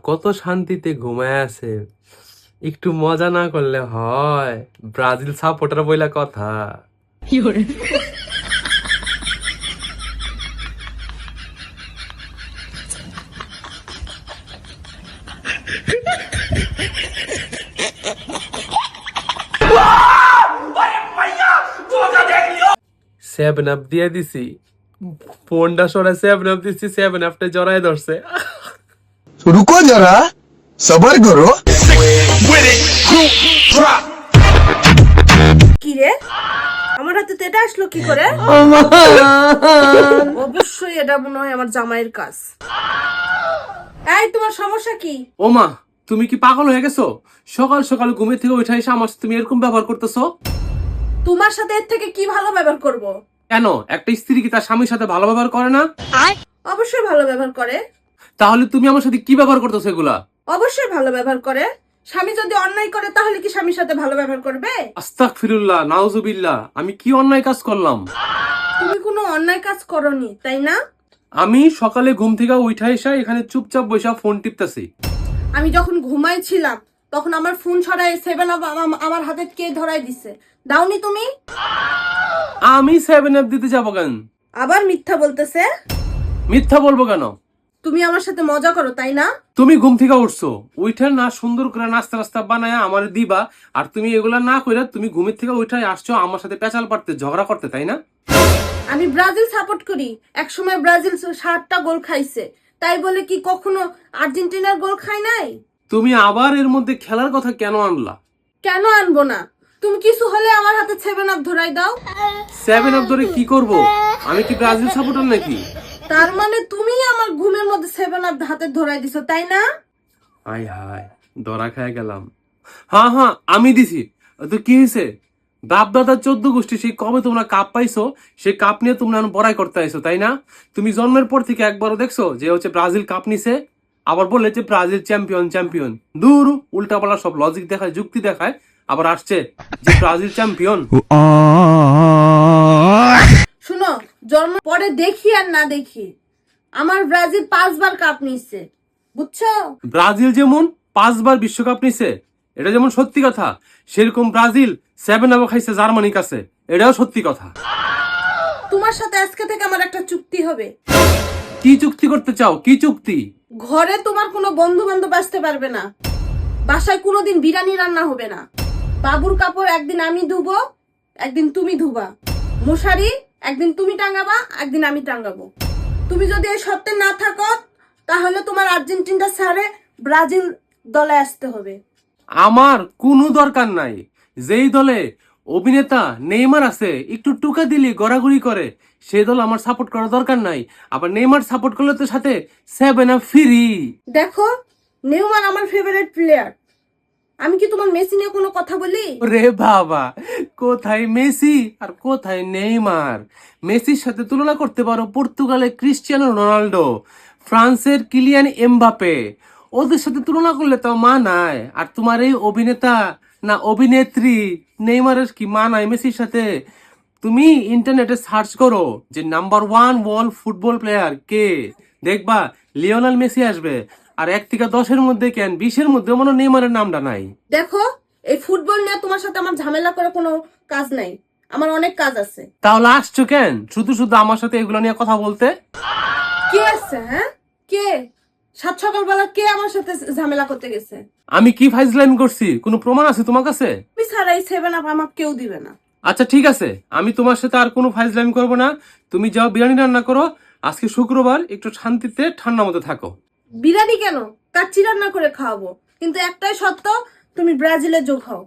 কত শান্তিতে ঘুমায় আছে। একটু মজা না করলে হয়? ব্রাজিল সাপোর্টার বইলা কথা। সেভেন আপ দিয়ে দিছি, ফোনটা সরাই সেভেন আপ দিছি, সেভেন আপটা জড়াই ধরছে। रुको जरा सबर करो। কি রে, আমার হাতে তো এটা আসলো কি করে? অবশ্যই এটা মনে হয় আমার জামাইয়ের কাজ। এই, তোমার সমস্যা কি? ও মা, তুমি কি পাগল হয়ে গেছো? সকাল সকাল ঘুমের থেকে উঠে এসে আমার সাথে তুমি এরকম ব্যবহার করতেছো? তোমার সাথে এর থেকে কি ভালো ব্যবহার করব? কেন, একটা স্ত্রী কি তার স্বামীর সাথে ভালো ব্যবহার করে না? অবশ্যই ভালো ব্যবহার করে। তাহলে তুমি আমার সাথে কি ব্যবহার করতেছো এগুলা? অবশ্যই ভালো ব্যবহার করে। স্বামী যদি অন্যায় করে তাহলে কি স্বামীর সাথে ভালো ব্যবহার করবে? আস্তাগফিরুল্লাহ, নাউজুবিল্লাহ। আমি কি অন্যায় কাজ করলাম? তুমি কোনো অন্যায় কাজ করনি, তাই না? আমি সকালে ঘুম থেকে উঠে এসে এখানে চুপচাপ বসে ফোন টিপতেছি। আমি যখন ঘুমাইছিলাম তখন আমার ফোন ছড়াই সেভেন আপ আমার হাতে কে ধরাই দিছে? দাওনি তুমি? আমি সেভেন আপ দিতে যাবো কেন? আবার মিথ্যা বলতেছে। মিথ্যা বলবো কেন? তুমি আমার সাথে মজা করো, তাই না? তুমি ঘুম থেকে উঠছো, উঠে না সুন্দর করে নাস্তা নাস্তা বানায় আমার দিবা, আর তুমি এগুলা না করে তুমি ঘুমের থেকে উঠে আসছো আমার সাথে পেঁচাল পারতে, ঝগড়া করতে, তাই না? আমি ব্রাজিল সাপোর্ট করি। একসময় ব্রাজিল 7টা গোল খাইছে, তাই বলে কি কখনো আর্জেন্টিনার গোল খাই নাই? তুমি আবার এর মধ্যে খেলার কথা কেন আনলা? কেন আনবো না? তুমি কিছু হলে আমার হাতে সেভেন আপ ধরাই দাও। সেভেন আপ ধরে কি করব? আমি কি ব্রাজিল সাপোর্টার নাকি? তার মানে তুমি আমার ঘুমের মধ্যে সেভেন আপ হাতে ধরাই দিছো, তাই না? হাই হাই, ধরা খায় গেলাম। হ্যাঁ হ্যাঁ, আমি দিছি। তো কি হয়েছে? বাপ দাদা 14 গোষ্ঠী সেই কবে তোমরা কাপ পাইছো, সেই কাপ নিয়ে তোমরা বড়াই করতে আইছো, তাই না? তুমি জন্মের পর থেকে একবারও দেখছো যে হচ্ছে ব্রাজিল কাপ নিছে? আবার বললে যে ব্রাজিল চ্যাম্পিয়ন চ্যাম্পিয়ন। দূর, উল্টাপাল্টা সব লজিক দেখায়, যুক্তি দেখায়, আবার আসছে যে ব্রাজিল চ্যাম্পিয়ন। শুনো, জন্ম পরে দেখি আর না দেখি, আমার ব্রাজিল 5বার কাপ নিচ্ছে, বুঝছো? ব্রাজিল যেমন 5বার বিশ্বকাপ নিছে, এটা যেমন সত্যি কথা, সেরকম ব্রাজিল 7 আপ খাইছে জার্মানির কাছে, এটাও সত্যি কথা। তোমার সাথে আজকে থেকে আমার একটা চুক্তি হবে। কি চুক্তি করতে চাও? কি চুক্তি? ঘরে তোমার কোনো বন্ধু বান্ধব আসতে পারবে না, বাসায় কোনোদিন বিরিয়ানি রান্না হবে না, বাবুর কাপড় একদিন আমি ধুবো, একদিন তুমি ধুবা, মশারি একদিন তুমি টাঙ্গাবা, একদিন আমি টাঙ্গাবো। তুমি যদি এই সপ্তাহে না থাকো তাহলে তোমার আর্জেন্টিনা ছাড়ে ব্রাজিল দলে আসতে হবে। আমার কোনো দরকার নাই। যেই দলে অভিনেতা নেইমার আছে, একটু টুকা দিলি গড়াগড়ি করে, সেই দল আমার সাপোর্ট করার দরকার নাই। আবার নেইমার সাপোর্ট করলে তো সাথে 7 আপ ফ্রি। দেখো, নেইমার আমার ফেভারিট প্লেয়ার। আমি কি তোমার মেসি নিয়ে কোনো কথা বলি? রে বাবা, কোথায় মেসি আর কোথায় নেইমার? মেসির সাথে তুলনা করতে পারো পর্তুগালের ক্রিস্টিয়ানো রোনাল্ডো, ফ্রান্সের কিলিয়ান এমবাপে, ওদের সাথে তুলনা করলে তো মানায়। আর তোমার এই অভিনেতা না অভিনেত্রী নেইমারের কি মানায় মেসির সাথে? তুমি ইন্টারনেটে সার্চ করো যে নাম্বার 1 ওয়ার্ল্ড ফুটবল প্লেয়ার কে, দেখবা লিওনেল মেসি আসবে। আর 1 থেকে 10-এর মধ্যে কেন 20-এর মধ্যে মনে নেইমারের নামটা নাই। দেখো, এই ফুটবল নিয়ে তোমার সাথে আমার ঝামেলা করে কোনো কাজ নাই, আমার অনেক কাজ আছে। তাহলে আসছো কেন শুধু শুধু আমার সাথে এগুলো নিয়ে কথা বলতে? কে আছে? হ্যাঁ, কে? সাত সকালবেলা কে আমার সাথে ঝামেলা করতে গেছে? আমি কি ফাইজলামি করছি? কোনো প্রমাণ আছে তোমার কাছে? তুমি ছাড়া এই সেভেন আপ আমাকে কেউ দিবে না। আচ্ছা ঠিক আছে, আমি তোমার সাথে আর কোনো ফাইজলামি করবো না। তুমি যাও বিরিয়ানি রান্না করো, আজকে শুক্রবার, একটু শান্তিতে ঠান্ডা মতো থাকো। বিরিয়ানি কেন, কাচ্চি রান্না করে খাওয়াবো, কিন্তু একটাই সত্য, তুমি ব্রাজিলে যোগ হও।